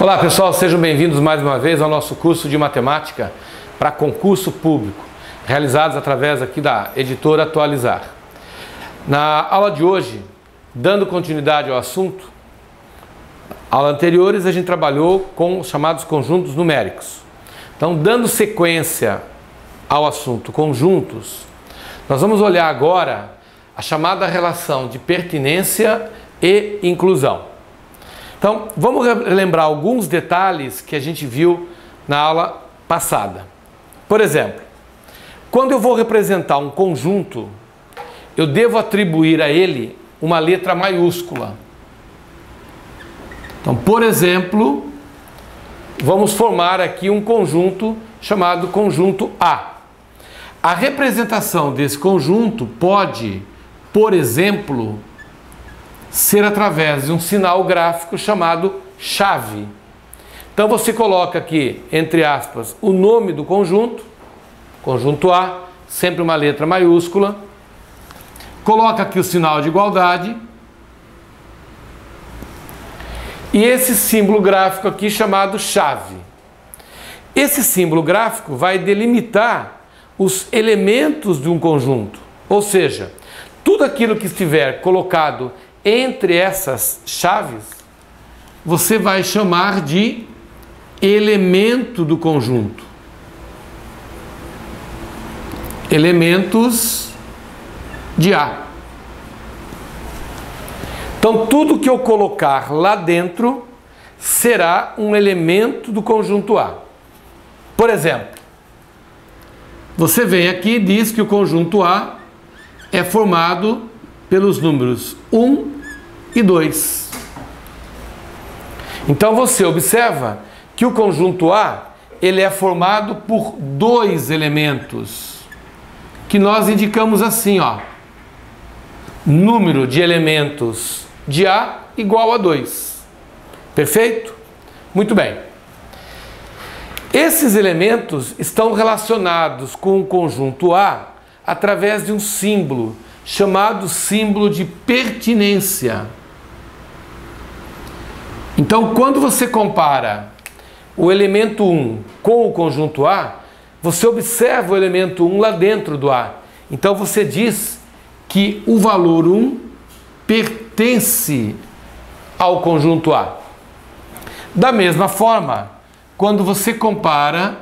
Olá pessoal, sejam bem-vindos mais uma vez ao nosso curso de matemática para concurso público, realizados através aqui da editora Atualizar. Na aula de hoje, dando continuidade ao assunto, aulas anteriores a gente trabalhou com os chamados conjuntos numéricos. Então, dando sequência ao assunto conjuntos, nós vamos olhar agora a chamada relação de pertinência e inclusão. Então, vamos lembrar alguns detalhes que a gente viu na aula passada. Por exemplo, quando eu vou representar um conjunto, eu devo atribuir a ele uma letra maiúscula. Então, por exemplo, vamos formar aqui um conjunto chamado conjunto A. A representação desse conjunto pode, por exemplo, ser através de um sinal gráfico chamado chave. Então você coloca aqui, entre aspas, o nome do conjunto, conjunto A, sempre uma letra maiúscula, coloca aqui o sinal de igualdade e esse símbolo gráfico aqui chamado chave. Esse símbolo gráfico vai delimitar os elementos de um conjunto, ou seja, tudo aquilo que estiver colocado entre essas chaves, você vai chamar de elemento do conjunto. Elementos de A. Então, tudo que eu colocar lá dentro será um elemento do conjunto A. Por exemplo, você vem aqui e diz que o conjunto A é formado pelos números 1 e 2. Então você observa que o conjunto A ele é formado por dois elementos que nós indicamos assim, ó. Número de elementos de A igual a 2. Perfeito? Muito bem. Esses elementos estão relacionados com o conjunto A através de um símbolo chamado símbolo de pertinência. Então, quando você compara o elemento 1 com o conjunto A, você observa o elemento 1 lá dentro do A. Então, você diz que o valor 1 pertence ao conjunto A. Da mesma forma, quando você compara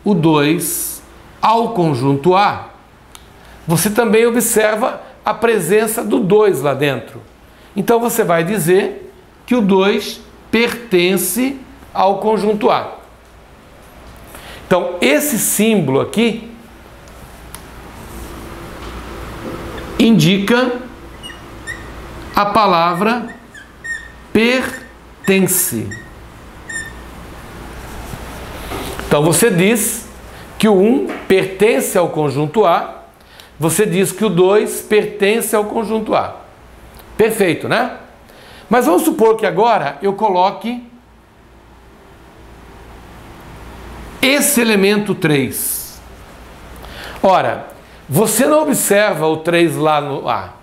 o 2 ao conjunto A, você também observa a presença do 2 lá dentro. Então você vai dizer que o 2 pertence ao conjunto A. Então esse símbolo aqui indica a palavra pertence. Então você diz que o 1 pertence ao conjunto A. Você diz que o 2 pertence ao conjunto A. Perfeito, né? Mas vamos supor que agora eu coloque esse elemento 3. Ora, você não observa o 3 lá no A.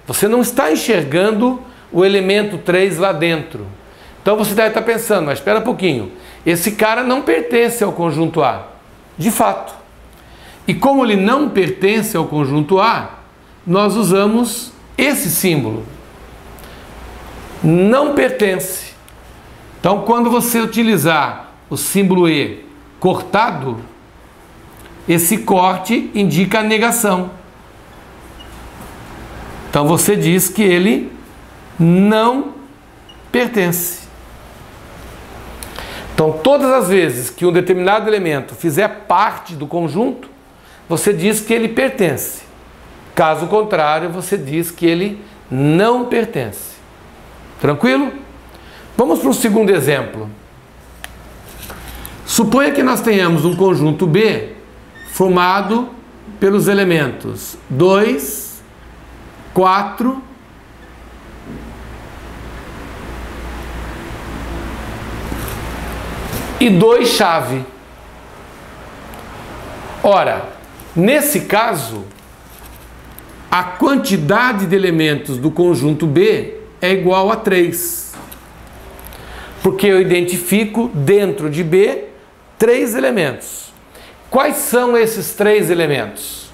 Você não está enxergando o elemento 3 lá dentro. Então você deve estar pensando, mas espera um pouquinho. Esse cara não pertence ao conjunto A. De fato. E como ele não pertence ao conjunto A, nós usamos esse símbolo. Não pertence. Então, quando você utilizar o símbolo E cortado, esse corte indica a negação. Então, você diz que ele não pertence. Então, todas as vezes que um determinado elemento fizer parte do conjunto, você diz que ele pertence. Caso contrário, você diz que ele não pertence. Tranquilo? Vamos para o segundo exemplo. Suponha que nós tenhamos um conjunto B formado pelos elementos 2, 4 e 2 chave. Ora, nesse caso, a quantidade de elementos do conjunto B é igual a 3. Porque eu identifico dentro de B 3 elementos. Quais são esses 3 elementos?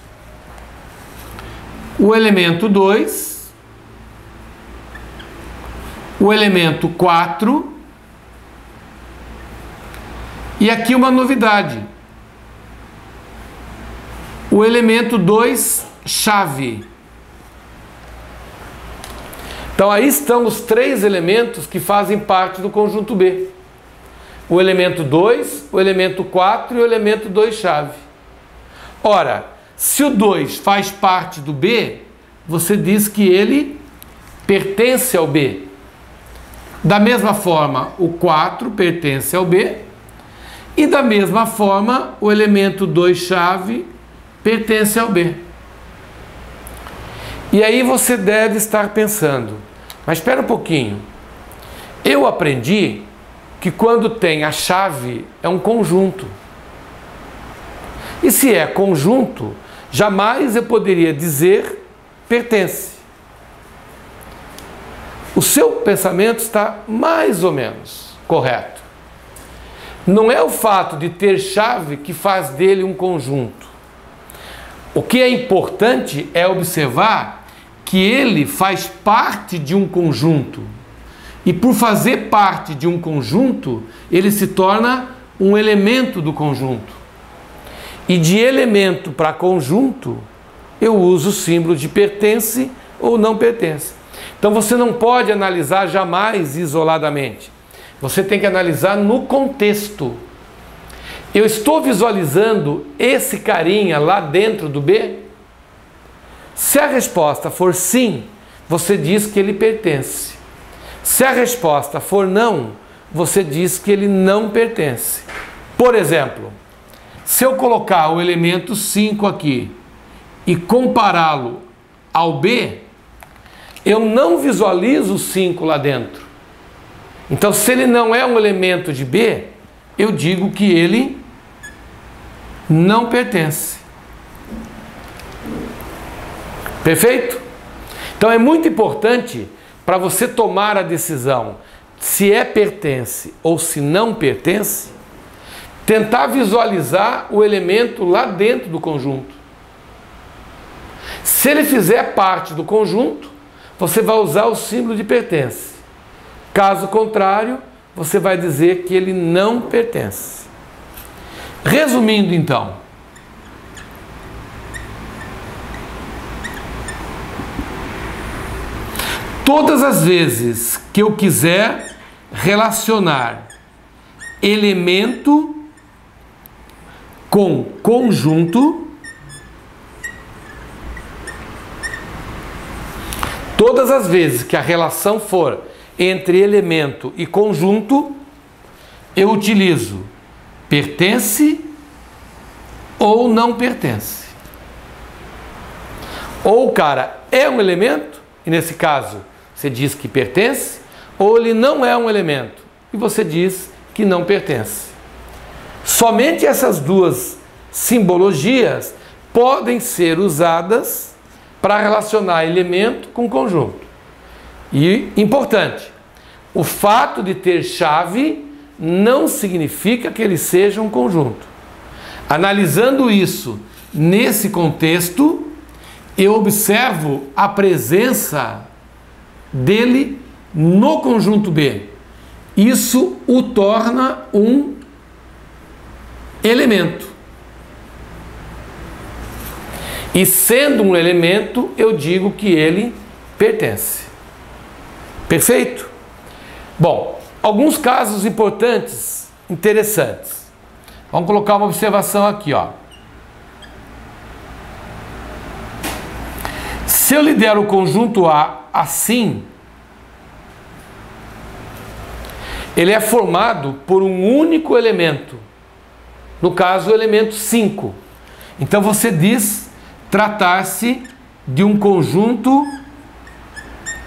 O elemento 2, o elemento 4 e aqui uma novidade. O elemento 2 chave. Então aí estão os 3 elementos que fazem parte do conjunto B. O elemento 2, o elemento 4 e o elemento 2 chave. Ora, se o 2 faz parte do B, você diz que ele pertence ao B. Da mesma forma, o 4 pertence ao B. E da mesma forma, o elemento 2 chave pertence ao B. E aí você deve estar pensando, mas espera um pouquinho, eu aprendi que quando tem a chave é um conjunto. E se é conjunto, jamais eu poderia dizer pertence. O seu pensamento está mais ou menos correto. Não é o fato de ter chave que faz dele um conjunto. O que é importante é observar que ele faz parte de um conjunto. E por fazer parte de um conjunto, ele se torna um elemento do conjunto. E de elemento para conjunto, eu uso o símbolo de pertence ou não pertence. Então você não pode analisar jamais isoladamente. Você tem que analisar no contexto. Eu estou visualizando esse carinha lá dentro do B? Se a resposta for sim, você diz que ele pertence. Se a resposta for não, você diz que ele não pertence. Por exemplo, se eu colocar o elemento 5 aqui e compará-lo ao B, eu não visualizo o 5 lá dentro. Então, se ele não é um elemento de B, eu digo que ele não pertence. Perfeito? Então é muito importante para você tomar a decisão se é pertence ou se não pertence, tentar visualizar o elemento lá dentro do conjunto. Se ele fizer parte do conjunto, você vai usar o símbolo de pertence. Caso contrário, você vai dizer que ele não pertence. Resumindo então, todas as vezes que eu quiser relacionar elemento com conjunto, todas as vezes que a relação for entre elemento e conjunto, eu utilizo pertence ou não pertence. Ou o cara é um elemento, e nesse caso você diz que pertence, ou ele não é um elemento, e você diz que não pertence. Somente essas duas simbologias podem ser usadas para relacionar elemento com conjunto. E, importante, o fato de ter chave não significa que ele seja um conjunto. Analisando isso nesse contexto, eu observo a presença dele no conjunto B. Isso o torna um elemento. E sendo um elemento, eu digo que ele pertence. Perfeito? Bom, alguns casos importantes, interessantes. Vamos colocar uma observação aqui, ó. Se eu lhe der o conjunto A assim, ele é formado por um único elemento. No caso, o elemento 5. Então você diz tratar-se de um conjunto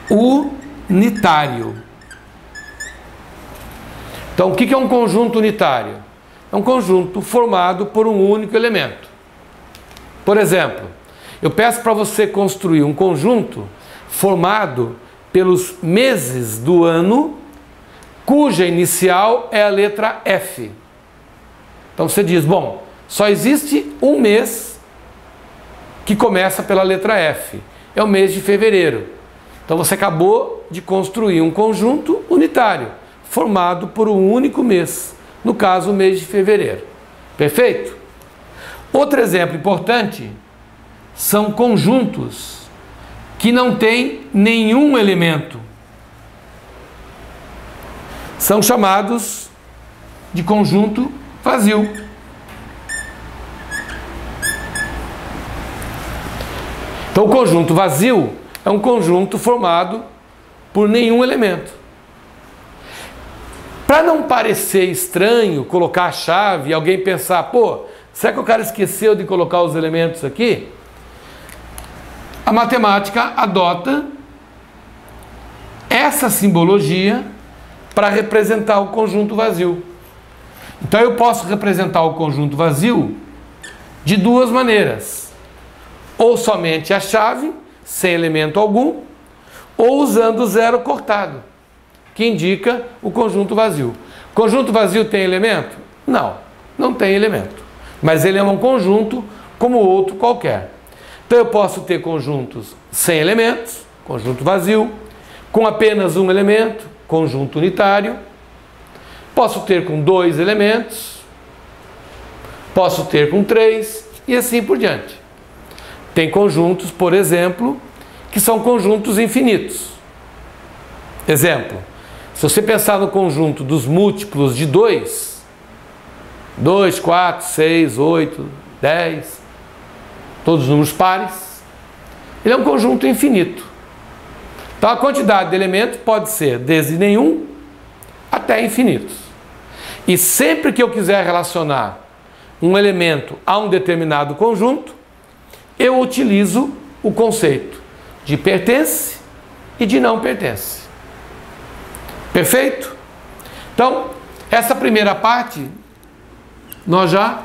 unitário. Então, o que é um conjunto unitário? É um conjunto formado por um único elemento. Por exemplo, eu peço para você construir um conjunto formado pelos meses do ano cuja inicial é a letra F. Então você diz, bom, só existe um mês que começa pela letra F. É o mês de fevereiro. Então você acabou de construir um conjunto unitário, formado por um único mês. No caso, o mês de fevereiro. Perfeito? Outro exemplo importante são conjuntos que não têm nenhum elemento. São chamados de conjunto vazio. Então, o conjunto vazio é um conjunto formado por nenhum elemento. Para não parecer estranho colocar a chave e alguém pensar, pô, será que o cara esqueceu de colocar os elementos aqui? A matemática adota essa simbologia para representar o conjunto vazio. Então eu posso representar o conjunto vazio de duas maneiras. Ou somente a chave, sem elemento algum, ou usando o zero cortado, que indica o conjunto vazio. Conjunto vazio tem elemento? Não, não tem elemento. Mas ele é um conjunto como outro qualquer. Então eu posso ter conjuntos sem elementos, conjunto vazio, com apenas um elemento, conjunto unitário. Posso ter com 2 elementos, posso ter com 3 e assim por diante. Tem conjuntos, por exemplo, que são conjuntos infinitos. Exemplo, se você pensar no conjunto dos múltiplos de 2, 2, 4, 6, 8, 10, todos os números pares, ele é um conjunto infinito. Então a quantidade de elementos pode ser desde nenhum até infinitos. E sempre que eu quiser relacionar um elemento a um determinado conjunto, eu utilizo o conceito de pertence e de não pertence. Perfeito? Então, essa primeira parte nós já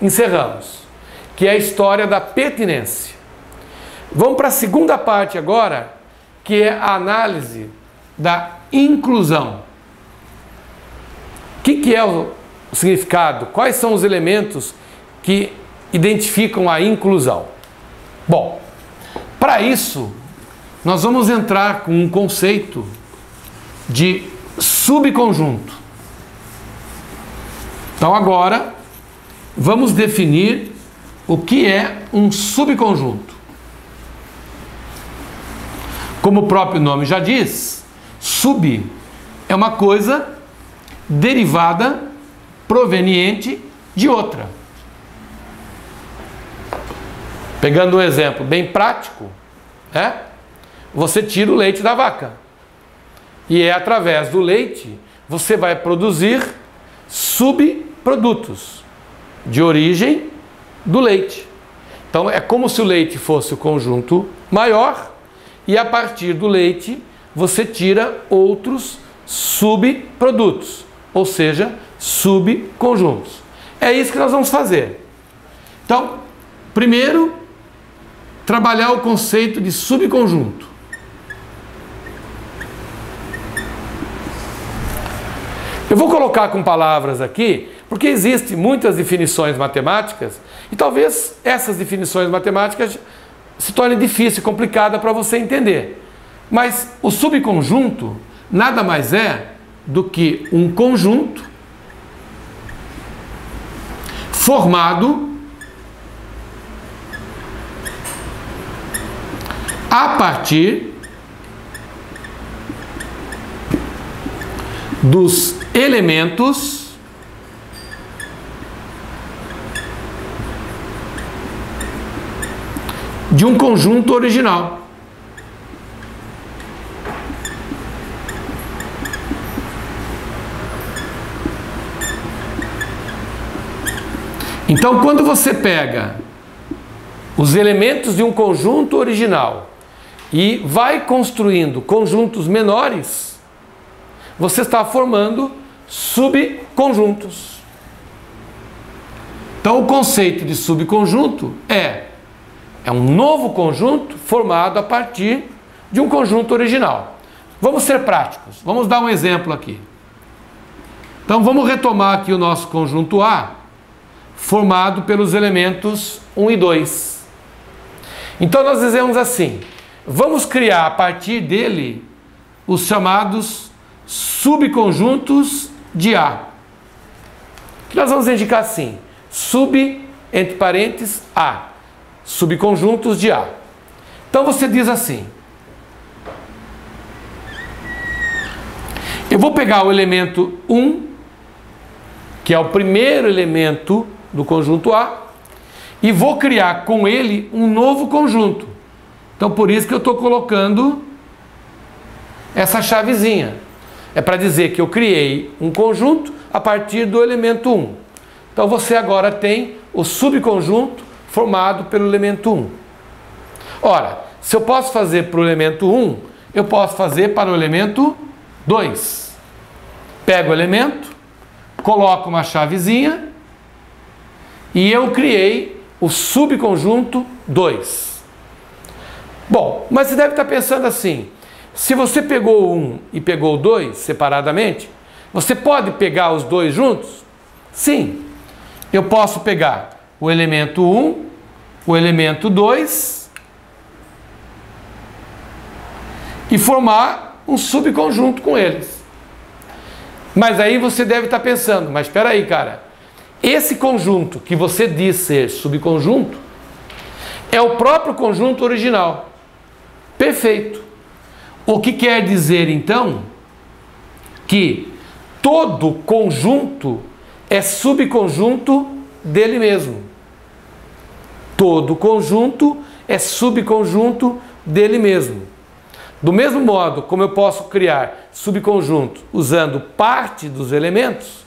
encerramos, que é a história da pertinência. Vamos para a segunda parte agora, que é a análise da inclusão. O que é o significado? Quais são os elementos que identificam a inclusão? Bom, para isso, nós vamos entrar com um conceito de subconjunto. Então agora, vamos definir o que é um subconjunto. Como o próprio nome já diz, sub é uma coisa derivada, proveniente de outra. Pegando um exemplo bem prático, você tira o leite da vaca. E é através do leite você vai produzir subprodutos de origem do leite. Então é como se o leite fosse o conjunto maior e a partir do leite você tira outros subprodutos, ou seja, subconjuntos. É isso que nós vamos fazer. Então, primeiro, trabalhar o conceito de subconjunto. Eu vou colocar com palavras aqui, porque existem muitas definições matemáticas e talvez essas definições matemáticas se tornem difíceis e complicadas para você entender. Mas o subconjunto nada mais é do que um conjunto formado a partir dos elementos de um conjunto original. Então, quando você pega os elementos de um conjunto original e vai construindo conjuntos menores, você está formando subconjuntos. Então, o conceito de subconjunto é um novo conjunto formado a partir de um conjunto original. Vamos ser práticos. Vamos dar um exemplo aqui. Então vamos retomar aqui o nosso conjunto A, formado pelos elementos 1 e 2. Então nós dizemos assim, vamos criar a partir dele os chamados subconjuntos de A. Que nós vamos indicar assim, entre parênteses, A, subconjuntos de A. Então você diz assim, eu vou pegar o elemento 1, que é o primeiro elemento do conjunto A, e vou criar com ele um novo conjunto. Então por isso que eu estou colocando essa chavezinha. É para dizer que eu criei um conjunto a partir do elemento 1. Então você agora tem o subconjunto formado pelo elemento 1. Ora, se eu posso fazer para o elemento 1, eu posso fazer para o elemento 2. Pego o elemento, coloco uma chavezinha e eu criei o subconjunto 2. Bom, mas você deve estar pensando assim, se você pegou o 1 e pegou o 2 separadamente, você pode pegar os dois juntos? Sim. Eu posso pegar o elemento 1, o elemento 2 e formar um subconjunto com eles. Mas aí você deve estar pensando, mas espera aí, cara, esse conjunto que você diz ser subconjunto é o próprio conjunto original. Perfeito. O que quer dizer então que todo conjunto é subconjunto dele mesmo. Todo conjunto é subconjunto dele mesmo. Do mesmo modo como eu posso criar subconjunto usando parte dos elementos,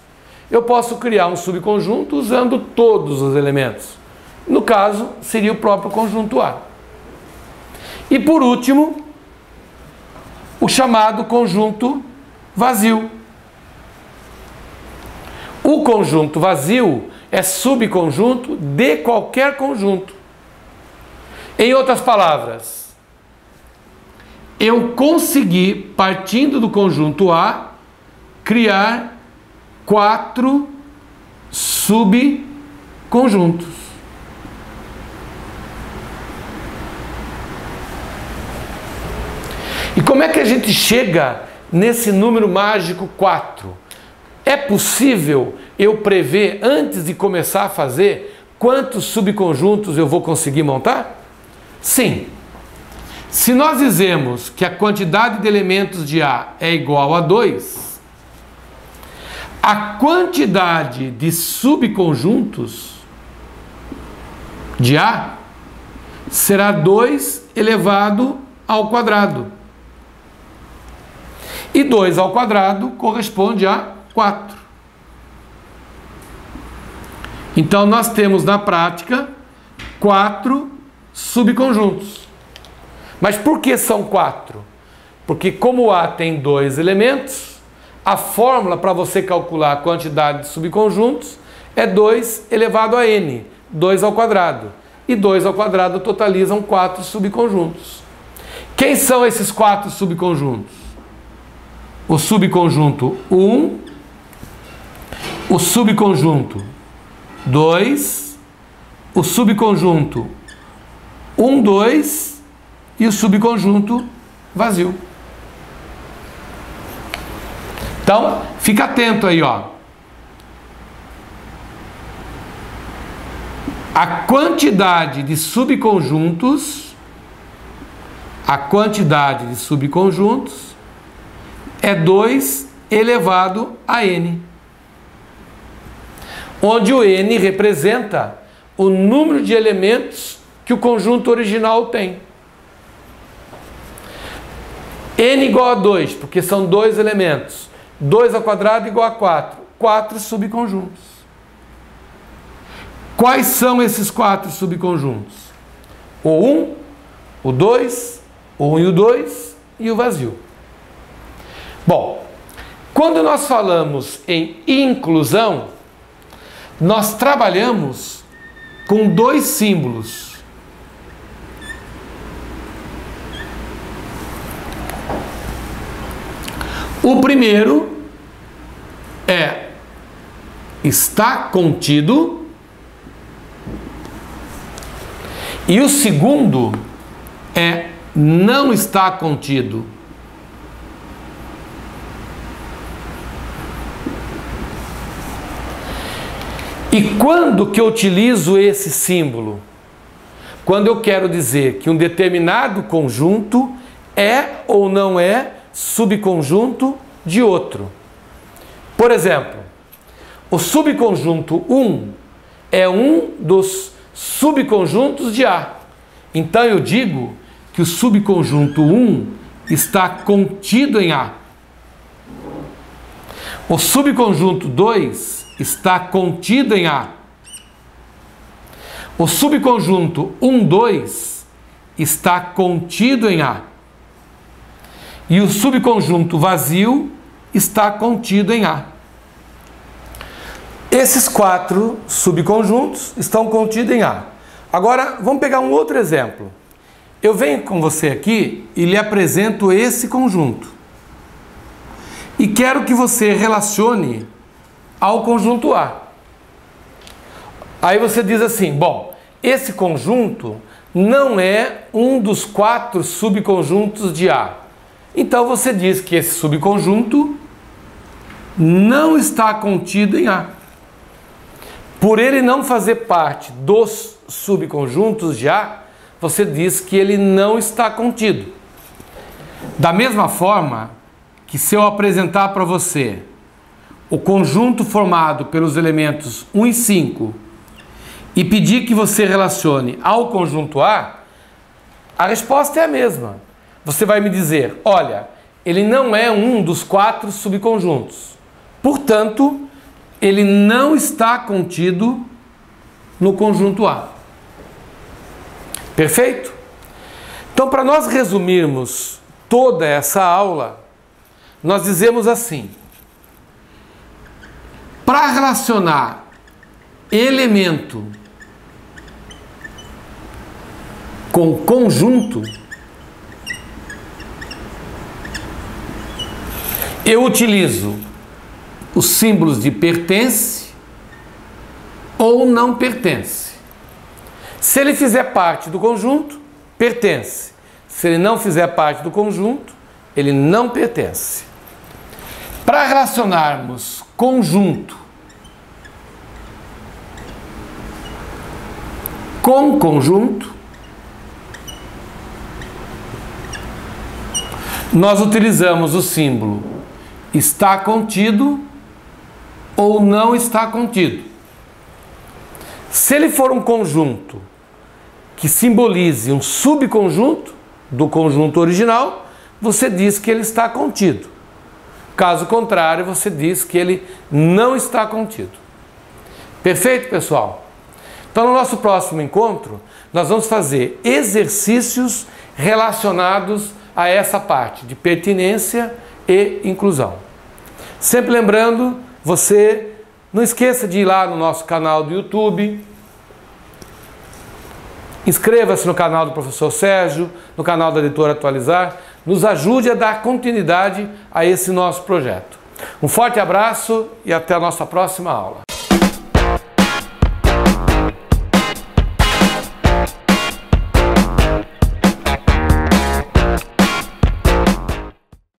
eu posso criar um subconjunto usando todos os elementos. No caso, seria o próprio conjunto A. E por último, o chamado conjunto vazio. O conjunto vazio é subconjunto de qualquer conjunto. Em outras palavras, eu consegui, partindo do conjunto A, criar 4 subconjuntos. E como é que a gente chega nesse número mágico 4? É possível eu prever, antes de começar a fazer, quantos subconjuntos eu vou conseguir montar? Sim. Se nós dizemos que a quantidade de elementos de A é igual a 2, a quantidade de subconjuntos de A será 2 elevado ao quadrado. E 2 ao quadrado corresponde a 4. Então nós temos na prática 4 subconjuntos. Mas por que são 4? Porque como A tem 2 elementos, a fórmula para você calcular a quantidade de subconjuntos é 2 elevado a n, 2 ao quadrado. E 2 ao quadrado totalizam 4 subconjuntos. Quem são esses 4 subconjuntos? O subconjunto 1, o subconjunto 2, o subconjunto 1, 2 e o subconjunto vazio. Então, fica atento aí, ó. A quantidade de subconjuntos é 2 elevado a n, onde o n representa o número de elementos que o conjunto original tem. N igual a 2, porque são 2 elementos. 2 ao quadrado igual a 4. 4 subconjuntos. Quais são esses 4 subconjuntos? O 1, o 2, o 1 e o 2 e o vazio. Bom, quando nós falamos em inclusão, nós trabalhamos com 2 símbolos. O primeiro é está contido. E o segundo é não está contido. E quando que eu utilizo esse símbolo? Quando eu quero dizer que um determinado conjunto é ou não é subconjunto de outro. Por exemplo, o subconjunto 1 é um dos subconjuntos de A. Então eu digo que o subconjunto 1 está contido em A. O subconjunto 2 está contido em A. O subconjunto 1, 2 está contido em A. E o subconjunto vazio está contido em A. Esses 4 subconjuntos estão contidos em A. Agora, vamos pegar um outro exemplo. Eu venho com você aqui e lhe apresento esse conjunto. E quero que você relacione ao conjunto A. Aí você diz assim, bom, esse conjunto não é um dos 4 subconjuntos de A. Então você diz que esse subconjunto não está contido em A. Por ele não fazer parte dos subconjuntos de A, você diz que ele não está contido. Da mesma forma que se eu apresentar para você o conjunto formado pelos elementos 1 e 5 e pedir que você relacione ao conjunto A resposta é a mesma. Você vai me dizer, olha, ele não é um dos 4 subconjuntos. Portanto, ele não está contido no conjunto A. Perfeito? Então, para nós resumirmos toda essa aula, nós dizemos assim: para relacionar elemento com conjunto, eu utilizo os símbolos de pertence ou não pertence. Se ele fizer parte do conjunto, pertence. Se ele não fizer parte do conjunto, ele não pertence. Para relacionarmos conjunto com conjunto, nós utilizamos o símbolo está contido ou não está contido. Se ele for um conjunto que simbolize um subconjunto do conjunto original, você diz que ele está contido. Caso contrário, você diz que ele não está contido. Perfeito, pessoal? Então, no nosso próximo encontro, nós vamos fazer exercícios relacionados a essa parte de pertinência e inclusão. Sempre lembrando, você não esqueça de ir lá no nosso canal do YouTube, inscreva-se no canal do professor Sérgio, no canal da Editora Atualizar, nos ajude a dar continuidade a esse nosso projeto. Um forte abraço e até a nossa próxima aula.